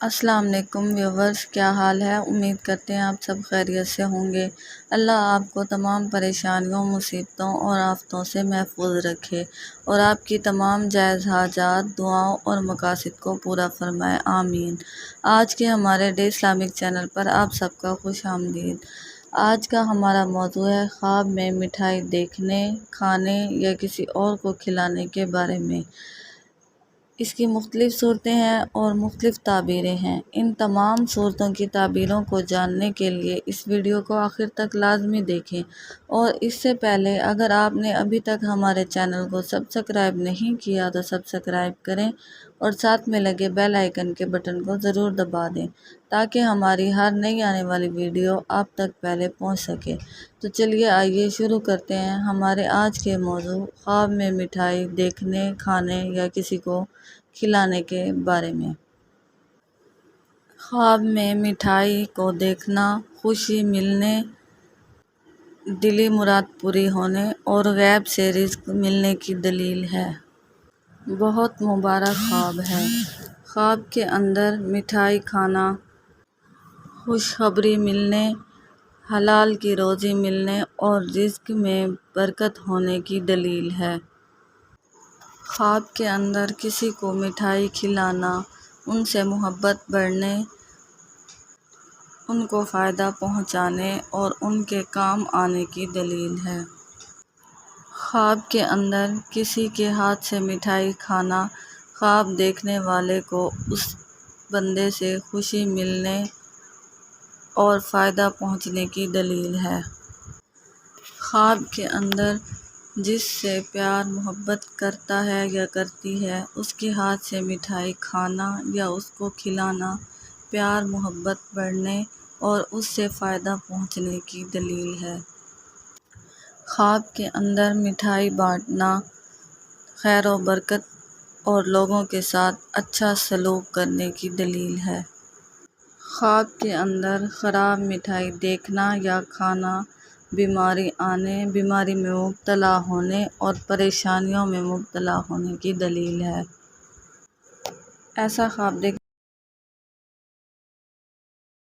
السلام علیکم ویورز، کیا حال ہے؟ امید کرتے ہیں آپ سب خیریت سے ہوں گے۔ اللہ آپ کو تمام پریشانیوں، مصیبتوں اور آفتوں سے محفوظ رکھے اور آپ کی تمام جائز حاجات، دعاؤں اور مقاصد کو پورا فرمائے، آمین۔ آج کے ہمارے ڈے اسلامک چینل پر آپ سب کا خوش آمدید۔ آج کا ہمارا موضوع ہے خواب میں مٹھائی دیکھنے، کھانے یا کسی اور کو کھلانے کے بارے میں۔ اس کی مختلف صورتیں ہیں اور مختلف تعبیریں ہیں۔ ان تمام صورتوں کی تعبیروں کو جاننے کے لیے اس ویڈیو کو آخر تک لازمی دیکھیں، اور اس سے پہلے اگر آپ نے ابھی تک ہمارے چینل کو سبسکرائب نہیں کیا تو سبسکرائب کریں اور ساتھ میں لگے بیل آئیکن کے بٹن کو ضرور دبا دیں تاکہ ہماری ہر نئی آنے والی ویڈیو آپ تک پہلے پہنچ سکے۔ تو چلیے آئیے شروع کرتے ہیں ہمارے آج کے موضوع خواب میں مٹھائی دیکھنے، کھانے یا کسی کو کھلانے کے بارے میں۔ خواب میں مٹھائی کو دیکھنا خوشی ملنے، دلی مراد پوری ہونے اور غیب سے رزق ملنے کی دلیل ہے۔ بہت مبارک خواب ہے۔ خواب کے اندر مٹھائی کھانا خوشخبری ملنے، حلال کی روزی ملنے اور رزق میں برکت ہونے کی دلیل ہے۔ خواب کے اندر کسی کو مٹھائی کھلانا ان سے محبت بڑھنے، ان کو فائدہ پہنچانے اور ان کے کام آنے کی دلیل ہے۔ خواب کے اندر کسی کے ہاتھ سے مٹھائی کھانا خواب دیکھنے والے کو اس بندے سے خوشی ملنے اور فائدہ پہنچنے کی دلیل ہے۔ خواب کے اندر جس سے پیار محبت کرتا ہے یا کرتی ہے اس کے ہاتھ سے مٹھائی کھانا یا اس کو کھلانا پیار محبت بڑھنے اور اس سے فائدہ پہنچنے کی دلیل ہے۔ خواب کے اندر مٹھائی بانٹنا خیر و برکت اور لوگوں کے ساتھ اچھا سلوک کرنے کی دلیل ہے۔ خواب کے اندر خراب مٹھائی دیکھنا یا کھانا بیماری آنے، بیماری میں مبتلا ہونے اور پریشانیوں میں مبتلا ہونے کی دلیل ہے۔ ایسا خواب دیکھ